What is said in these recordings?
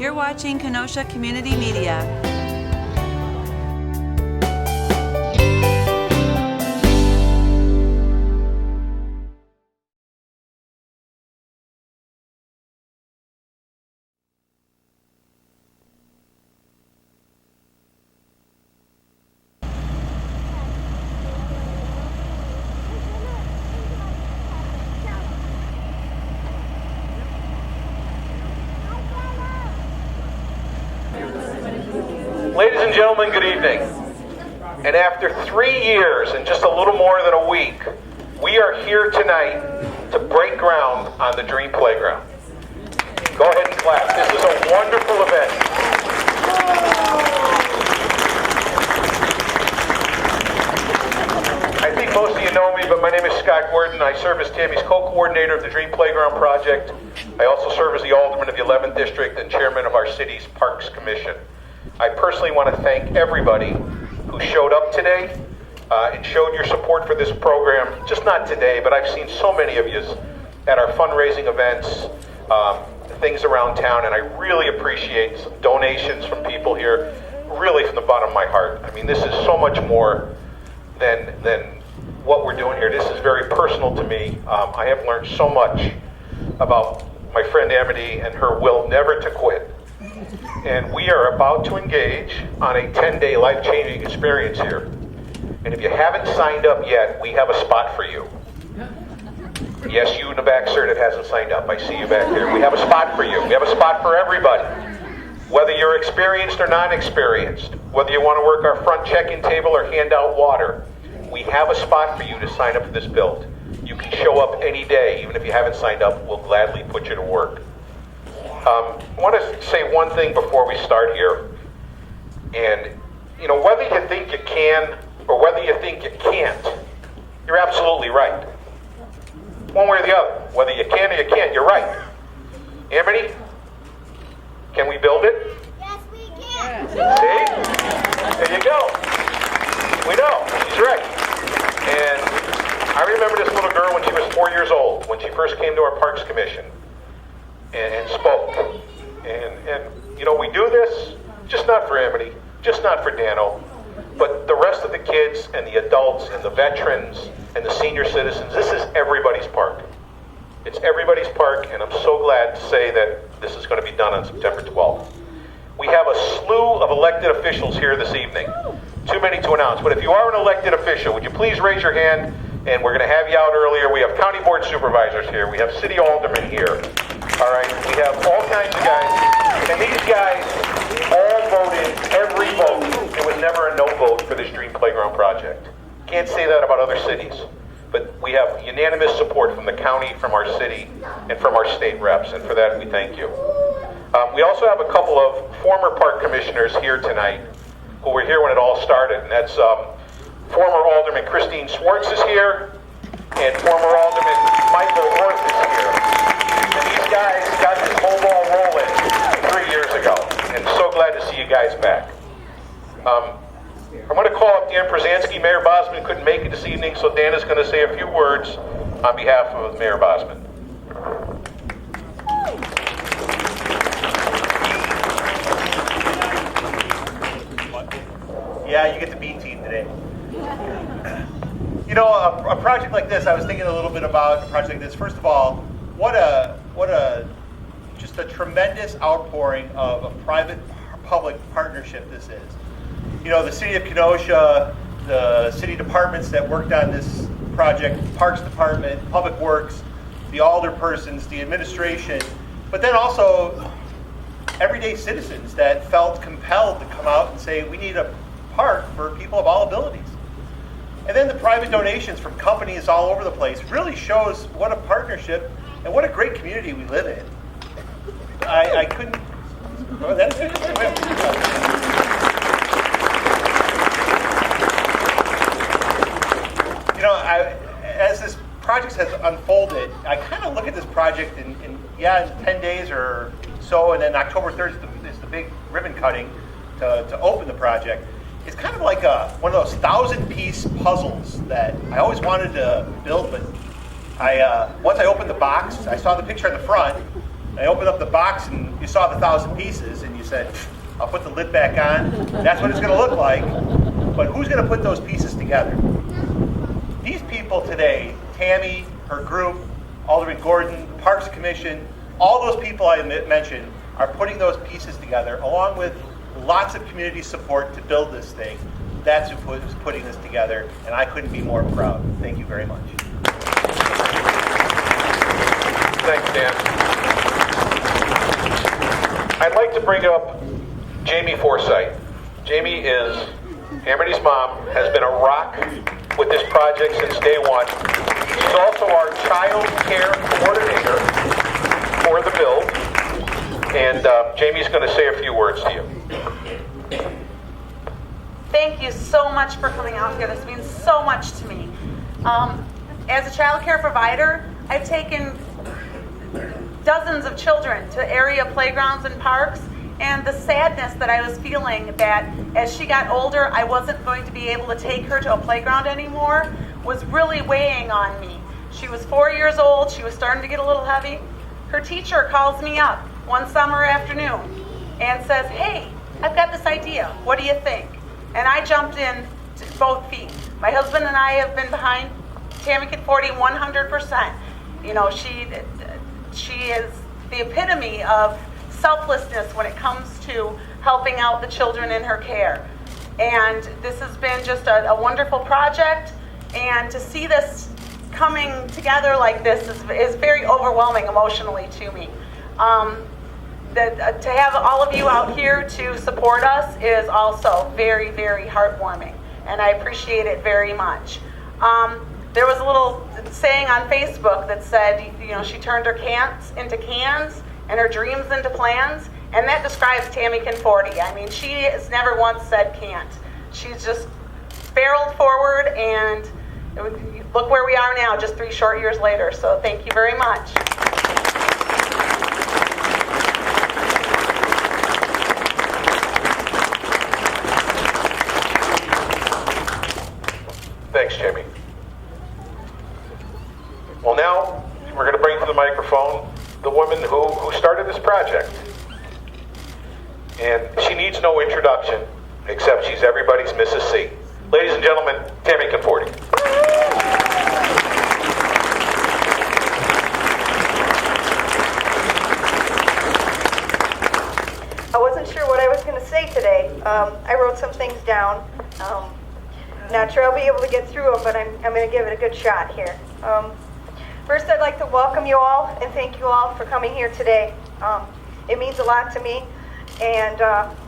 You're watching Kenosha Community Media. Ladies and gentlemen, good evening. And after 3 years and just a little more than a week, we are here tonight to break ground on the Dream Playground. Go ahead and clap. This is a wonderful event. I think most of you know me, but my name is Scott Gordon. I serve as Tammy's co-coordinator of the Dream Playground project. I also serve as the alderman of the 11th District and chairman of our city's Parks Commission. I personally want to thank everybody who showed up today and showed your support for this program. Just not today, but I've seen so many of you at our fundraising events, things around town, and I really appreciate some donations from people here, really from the bottom of my heart. I mean, this is so much more than what we're doing here. This is very personal to me. I have learned so much about my friend Amity and her will never to quit. And we are about to engage on a 10-day life-changing experience here. And if you haven't signed up yet, we have a spot for you. Yes, you in the back, sir, that hasn't signed up. I see you back there. We have a spot for you. We have a spot for everybody. Whether you're experienced or non-experienced, whether you want to work our front check-in table or hand out water, we have a spot for you to sign up for this build. You can show up any day. Even if you haven't signed up, we'll gladly put you to work. I want to say one thing before we start here. And, you know, whether you think you can or whether you think you can't, you're absolutely right. One way or the other. Whether you can or you can't, you're right. Amity, can we build it? Yes, we can. See? There you go. We know. She's right. And I remember this little girl when she was 4 years old, when she first came to our Parks Commission. And spoke. And you know, we do this just not for Amity, just not for Dano, but the rest of the kids and the adults and the veterans and the senior citizens. This is everybody's park. It's everybody's park, and I'm so glad to say that this is going to be done on September 12th. We have a slew of elected officials here this evening. Too many to announce, but if you are an elected official, would you please raise your hand? And we're going to have you out earlier. We have county board supervisors here. We have city aldermen here. All right, we have all kinds of guys. And these guys all voted every vote. There was never a no vote for this Dream Playground project. Can't say that about other cities. But we have unanimous support from the county, from our city, and from our state reps. And for that, we thank you. We also have a couple of former park commissioners here tonight who were here when it all started. And that's former Alderman Christine Swartz is here, and former Alderman Michael Orth is here. And these guys got this whole ball rolling 3 years ago, and so glad to see you guys back. I'm going to call up Dan Przanski. Mayor Bosman couldn't make it this evening, so Dan is going to say a few words on behalf of Mayor Bosman. Yeah, you get the B team today. You know, a project like this, I was thinking a little bit about a project like this. First of all, what a just a tremendous outpouring of a private-public partnership this is. You know, the city of Kenosha, the city departments that worked on this project, Parks Department, Public Works, the alderpersons, the administration, but then also everyday citizens that felt compelled to come out and say, we need a park for people of all abilities. And then the private donations from companies all over the place really shows what a partnership and what a great community we live in. I couldn't... Oh, that's it. You know, as this project has unfolded, I kind of look at this project in 10 days or so, and then October 3rd is the big ribbon cutting to open the project. It's kind of like one of those 1,000-piece puzzles that I always wanted to build, but once I opened the box, I saw the picture on the front, I opened up the box and you saw the 1,000 pieces and you said, I'll put the lid back on. That's what it's going to look like. But who's going to put those pieces together? These people today, Tammy, her group, Alderman Gordon, the Parks Commission, all those people I mentioned are putting those pieces together along with lots of community support to build this thing. That's who's putting this together, and I couldn't be more proud. Thank you very much. Thanks, Dan. I'd like to bring up Jamie Forsythe. Jamie is Amity's mom, has been a rock with this project since day one. She's also our child care coordinator for the build. And Jamie's going to say a few words to you. Thank you so much for coming out here. This means so much to me. As a child care provider, I've taken dozens of children to area playgrounds and parks, and the sadness that I was feeling that as she got older, I wasn't going to be able to take her to a playground anymore was really weighing on me. She was 4 years old. She was starting to get a little heavy. Her teacher calls me up one summer afternoon and says, hey, I've got this idea. What do you think? And I jumped in to both feet. My husband and I have been behind Tammy Conforti 100%. You know, she is the epitome of selflessness when it comes to helping out the children in her care. And this has been just a wonderful project. And to see this coming together like this is very overwhelming emotionally to me. To have all of you out here to support us is also very, very heartwarming, and I appreciate it very much. There was a little saying on Facebook that said, you know, she turned her cans into cans and her dreams into plans, and that describes Tammy Conforti. I mean, she has never once said can't. She's just barreled forward, and look where we are now, just 3 short years later. So thank you very much. Thanks, Jamie. Well, now we're going to bring to the microphone the woman who started this project. And she needs no introduction, except she's everybody's Mrs. C. Ladies and gentlemen, Tammy Conforti. I wasn't sure what I was going to say today. I wrote some things down. Not sure I'll be able to get through them, but I'm going to give it a good shot here. First, I'd like to welcome you all and thank you all for coming here today. It means a lot to me, and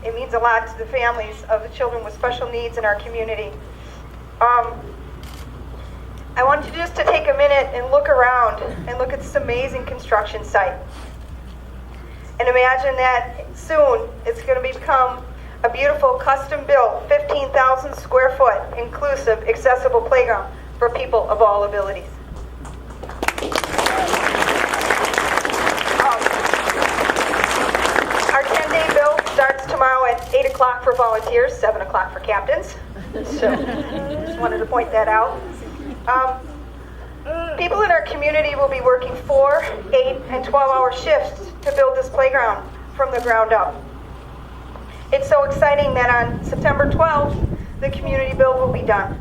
it means a lot to the families of the children with special needs in our community. I want you just to take a minute and look around and look at this amazing construction site. And imagine that soon it's going to become a beautiful custom-built 15,000 square foot inclusive accessible playground for people of all abilities. Our 10-day build starts tomorrow at 8 o'clock for volunteers, 7 o'clock for captains. So just wanted to point that out. People in our community will be working 4, 8, and 12-hour shifts to build this playground from the ground up. It's so exciting that on September 12th, the community build will be done.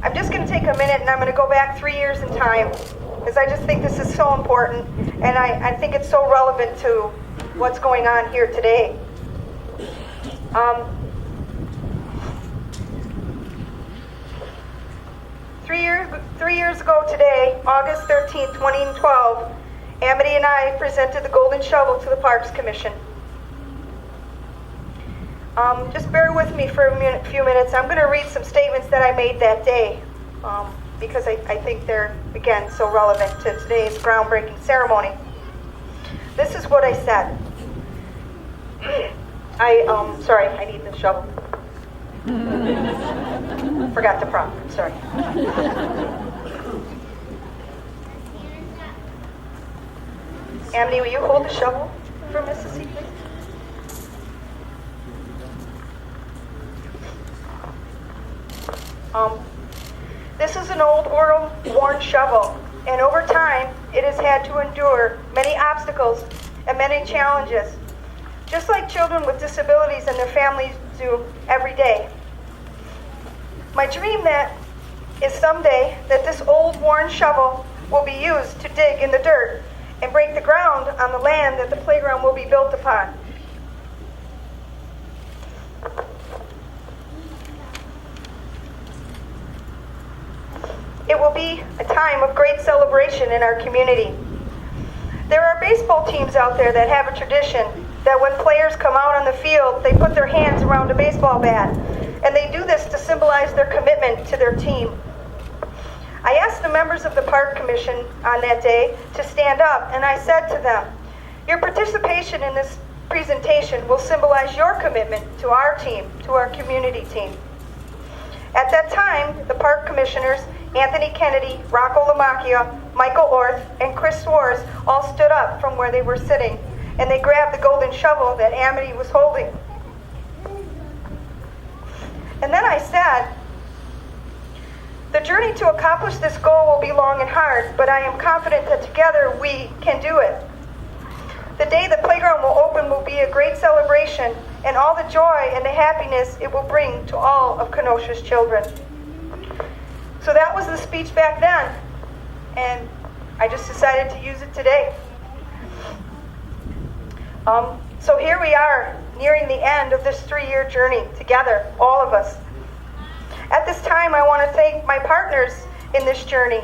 I'm just going to take a minute and I'm going to go back 3 years in time, because I just think this is so important, and I think it's so relevant to what's going on here today. 3 years ago today, August 13th, 2012, Amity and I presented the Golden Shovel to the Parks Commission. Just bear with me for a few minutes. I'm going to read some statements that I made that day, because I think they're, again, so relevant to today's groundbreaking ceremony. This is what I said. Sorry, I need the shovel. Forgot the prop, sorry. Amity, will you hold the shovel for Mrs. C, please? This is an old world-worn shovel, and over time, it has has had to endure many obstacles and many challenges, just like children with disabilities and their families do every day. My dream that is someday that this old worn shovel will be used to dig in the dirt and break the ground on the land that the playground will be built upon. It will be a time of great celebration in our community. There are baseball teams out there that have a tradition that when players come out on the field, they put their hands around a baseball bat, and they do this to symbolize their commitment to their team. I asked the members of the Park Commission on that day to stand up, and I said to them, your participation in this presentation will symbolize your commitment to our team, to our community team. At that time, the Park Commissioners, Anthony Kennedy, Rocco Lamacchia, Michael Orth, and Chris Swartz all stood up from where they were sitting, and they grabbed the golden shovel that Amity was holding. And then I said, the journey to accomplish this goal will be long and hard, but I am confident that together we can do it. The day the playground will open will be a great celebration, and all the joy and the happiness it will bring to all of Kenosha's children. So that was the speech back then, and I just decided to use it today. So here we are, nearing the end of this 3-year journey together, all of us. At this time, I want to thank my partners in this journey,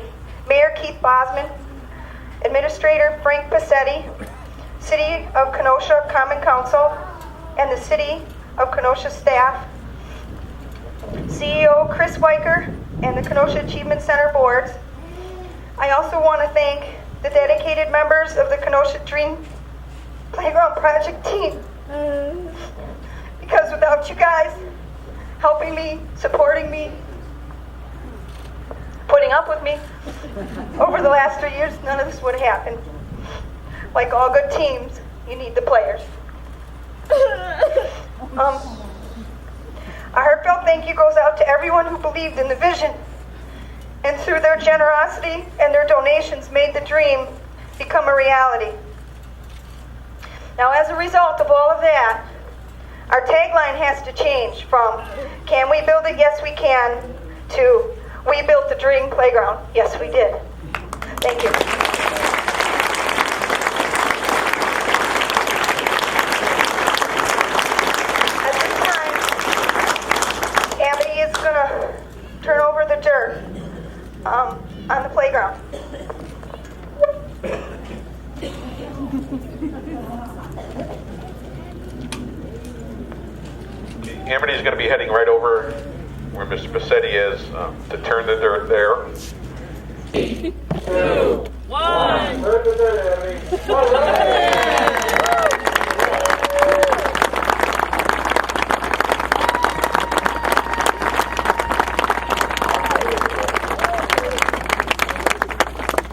Mayor Keith Bosman, Administrator Frank Petzke, City of Kenosha Common Council, and the City of Kenosha staff, CEO Chris Weicker, and the Kenosha Achievement Center boards. I also want to thank the dedicated members of the Kenosha Dream Playground Project team, because without you guys helping me, supporting me, putting up with me over the last 3 years, none of this would have happened. Like all good teams, you need the players. A heartfelt thank you goes out to everyone who believed in the vision and through their generosity and their donations made the dream become a reality. Now, as a result of all of that, our tagline has to change from "Can we build it? Yes, we can," to "We built the dream playground. Yes, we did." Thank you. At this time, Amity is going to turn over the dirt on the playground. Amity is going to be heading right over where Mr. Petzke is to turn the dirt there. 3, 2, 1. Turn the dirt, Amity.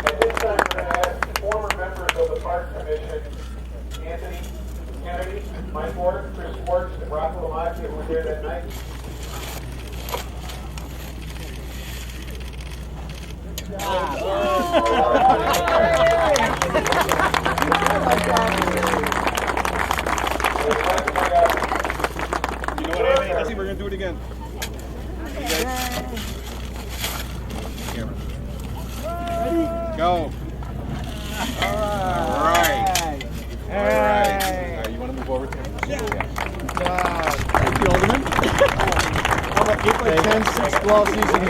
At this time, we're going to ask the former members of the Park Commission, Anthony Kennedy, Mike Orth, Chris Swartz, and Rocco Lamacchia, who were there that night. You know what, Anthony? I think we're going to do it again. Ready? Go. All right. You want to move over to him? Yeah. Thank you, Alderman. How about 8 by 10, 6 ball season?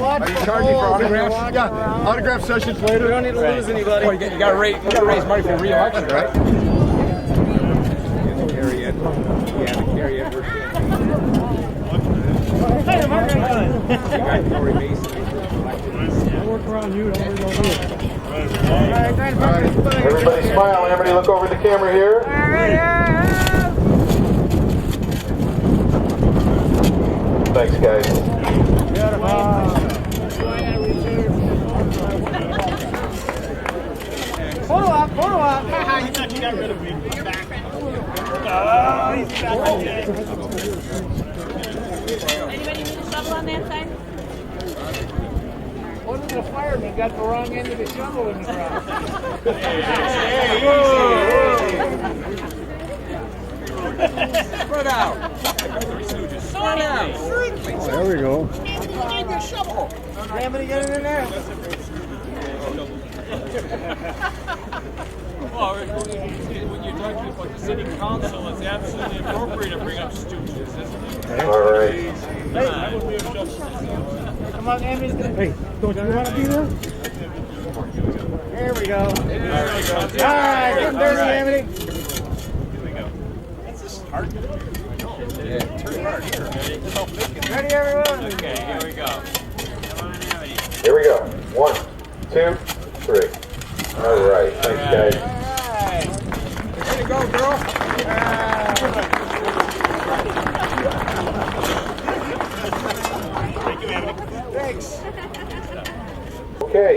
Are you charging for autographs? Yeah, autograph sessions later. We don't need to lose anybody. Oh, you got to raise money for re-election, right? Carry it. Yeah, carry it. Corey Mason. I'll work around you. Don't worry about it. Everybody smile. Everybody look over the camera here. Thanks, guys. Photo op. You thought you got rid of me. You're back. He's back. Anybody need a shovel on that side? a fireman got the wrong end of the shovel in the ground. Spread out. Spread out. There we go. Somebody get it in there. Well, when you're talking about the city council, it's absolutely appropriate to bring up stooges, isn't it? All right. Come on, Amy's gonna. Hey, don't you want to be there? There we go. All right, get dirty, Amity. Ready, everyone? Okay, here we go. Here we go. 1, 2, 3. All right. Thanks, guys. Way to go, girl. Thanks. Okay.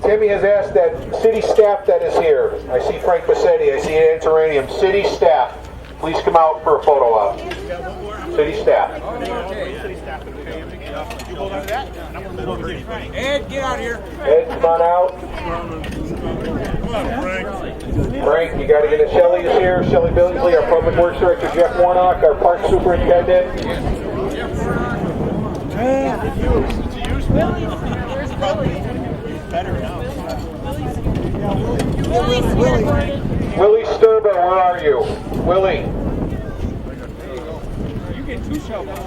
Timmy has asked that city staff that is here. I see Frank Bassetti. I see Ann Terranium. City staff, please come out for a photo op. City staff. Ed, get out here. Ed, come on out. Frank, you got to get it. Shelley is here. Shelley Billingsley, our Public Works Director. Jeff Warnock, our Park Superintendent. Willie Sturba, where are you? Willie. You get 2 shovels.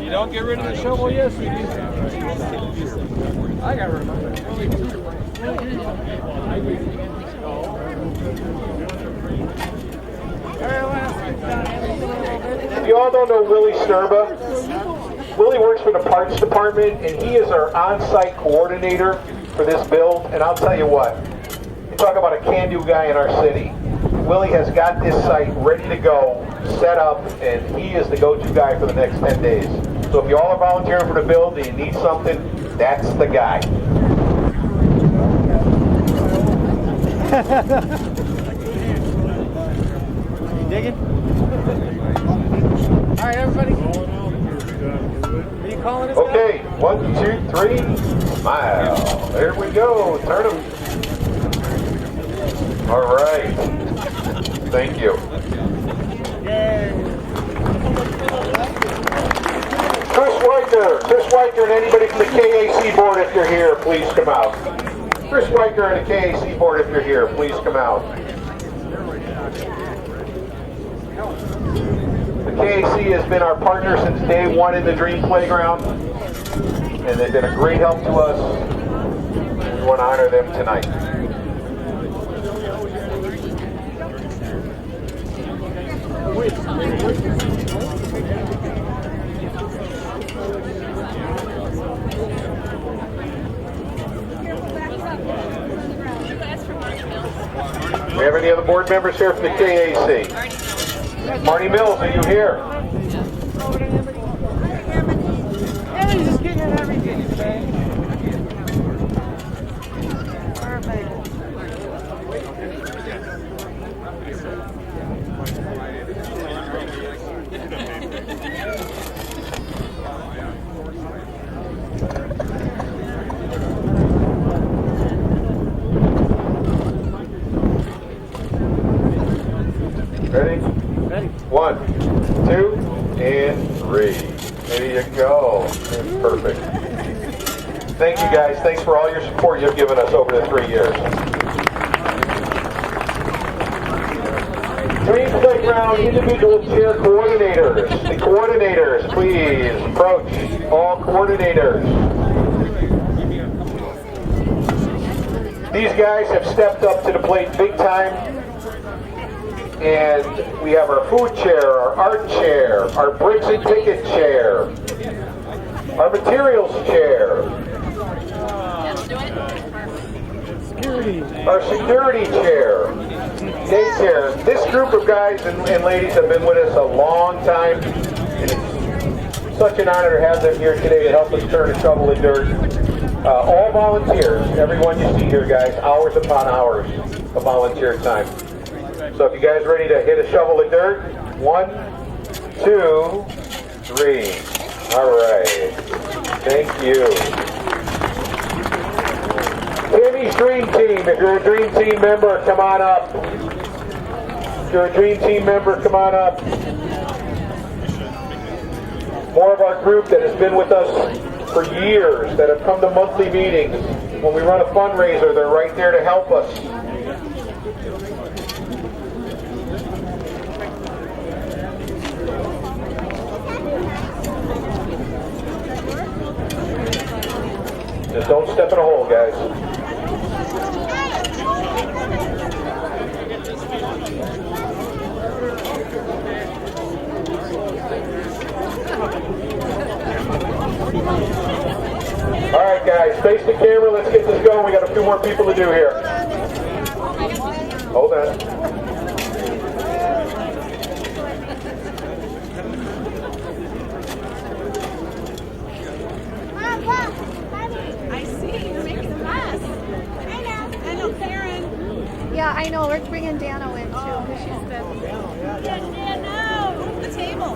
You don't get rid of the shovel, yes, we do. I got rid of mine. If you all don't know Willie Sturba, Willie works for the Parks Department, and he is our on-site coordinator for this build. And I'll tell you what, you talk about a can-do guy in our city. Willie has got this site ready to go, set up, and he is the go-to guy for the next 10 days. So if you all are volunteering for the build and you need something, that's the guy. You digging? All right, everybody. Are you calling us? Okay, 1, 2, 3, smile. There we go. Turn them. All right. Thank you. Chris Weicker and anybody from the KAC board, if you're here, please come out. Chris Weicker and the KAC board, if you're here, please come out. The KAC has been our partner since day one in the Dream Playground, and they've been a great help to us. We want to honor them tonight. We have any other board members here from the KAC? Marty Mills, are you here? Ellie's just getting in everything, man. Ready? Ready. 1, 2, and 3. There you go. That's perfect. Thank you guys. Thanks for all your support you've given us over the 3 years. Dream Playground individual chair coordinators. The coordinators, please approach. All coordinators. These guys have stepped up to the plate big time. And we have our food chair, our art chair, our bricks and ticket chair, our materials chair, our security chair, day chair. This group of guys and ladies have been with us a long time, and it's such an honor to have them here today to help us turn a shovel in dirt. All volunteers, everyone you see here, guys, hours upon hours of volunteer time. So if you guys ready to hit a shovel of dirt, 1, 2, 3. All right. Thank you. Tammy's Dream Team. If you're a Dream Team member, come on up. If you're a Dream Team member, come on up. More of our group that has been with us for years, that have come to monthly meetings. When we run a fundraiser, they're right there to help us. Just don't step in a hole, guys. All right, guys, face the camera. Let's get this going. We got a few more people to do here. Hold on. I see, you're making a mess. I know, Karen. Yeah, I know. We're bringing Dano in too because she's been. Yeah, no, move the table.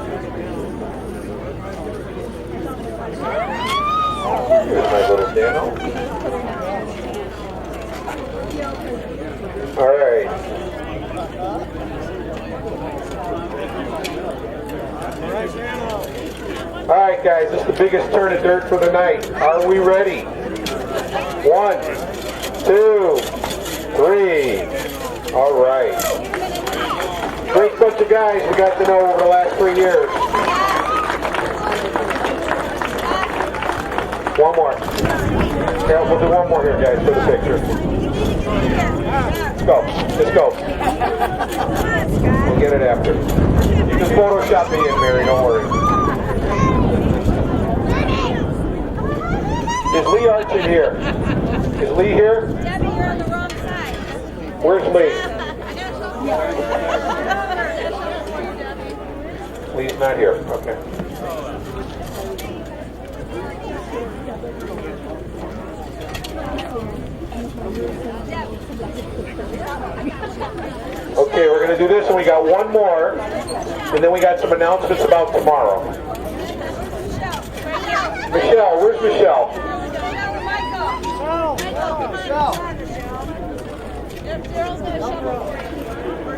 Here's my little Dano. All right. All right, guys, this is the biggest turn of dirt for the night. Are we ready? 1, 2, 3. All right. Great bunch of guys we got to know over the last 3 years. One more. Yeah, we'll do one more here, guys, for the picture. Let's go. Let's go. We'll get it after. You can Photoshop me in, Mary. Don't worry. Is Lee Archer here? Is Lee here? Debbie, you're on the wrong side. Where's Lee? Lee's not here. Okay. Okay, we're going to do this, and we got one more, and then we got some announcements about tomorrow. Michelle, where's Michelle? Daryl's gonna shovel for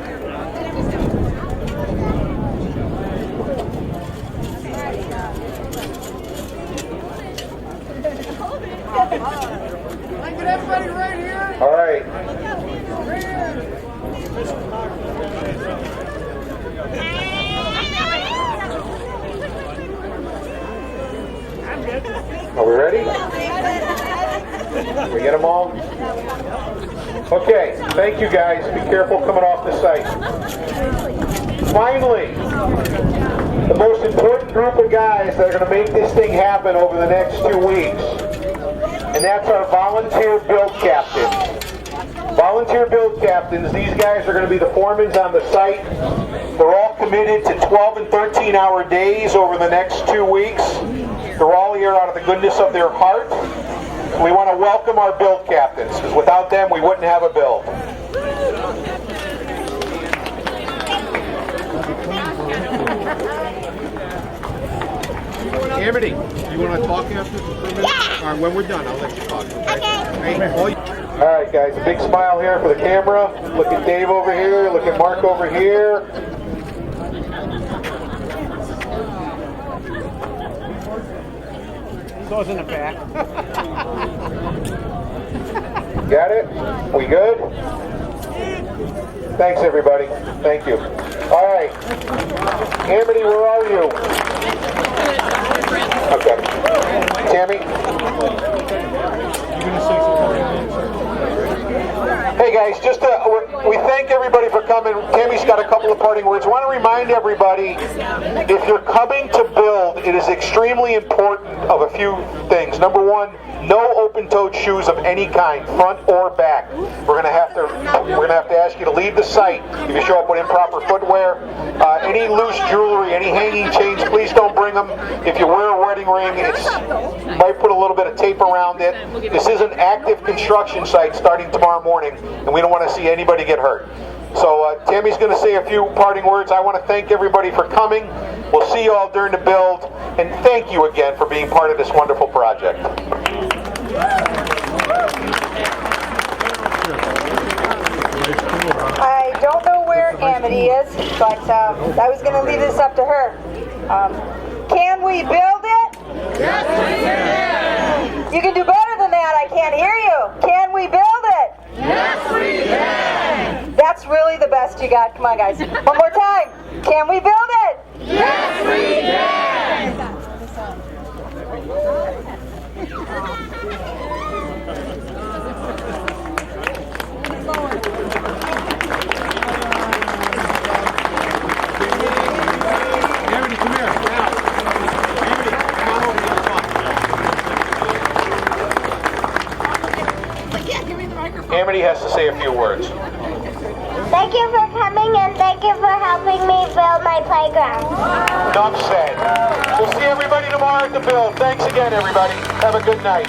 Get everybody right here. All right. Are we ready? We get them all? Okay, thank you guys. Be careful coming off the site. Finally, the most important group of guys that are going to make this thing happen over the next 2 weeks, and that's our volunteer build captains. Volunteer build captains, these guys are going to be the foremans on the site. They're all committed to 12 and 13-hour days over the next 2 weeks. They're all here out of the goodness of their heart. We want to welcome our build captains, because without them, we wouldn't have a build. Amity, you want to talk after for a minute? Yeah. All right, when we're done, I'll let you talk. Okay. Hey, all right, guys, a big smile here for the camera. Look at Dave over here. Look at Mark over here. Goes in the back. Got it? We good? Thanks, everybody. Thank you. All right. Amity, where are you? Okay. Tammy? Hey guys, just we thank everybody for coming. Tammy's got a couple of parting words. I want to remind everybody, if you're coming to build, it is extremely important of a few things. Number one, no open-toed shoes of any kind, front or back. We're gonna have to ask you to leave the site if you show up with improper footwear. Any loose jewelry, any hanging chains, please don't bring them. If you wear a wedding ring, might put a little bit of tape around it. This is an active construction site starting tomorrow morning, and we don't want to see anybody get hurt. So Tammy's going to say a few parting words. I want to thank everybody for coming. We'll see you all during the build, and thank you again for being part of this wonderful project. I don't know where Amity is, but I was going to leave this up to her. Can we build it? Yes, we can. You can do better than that. I can't hear you. Can we build it? Yes, we can. That's really the best you got. Come on, guys. One more time. Can we build it? Yes, we can. Amity, come here. Amity, come on over to the front. Yeah, give me the microphone. Amity has to say a few words. Thank you for coming and thank you for helping me build my playground. Enough said. We'll see everybody tomorrow at the build. Thanks again, everybody. Have a good night.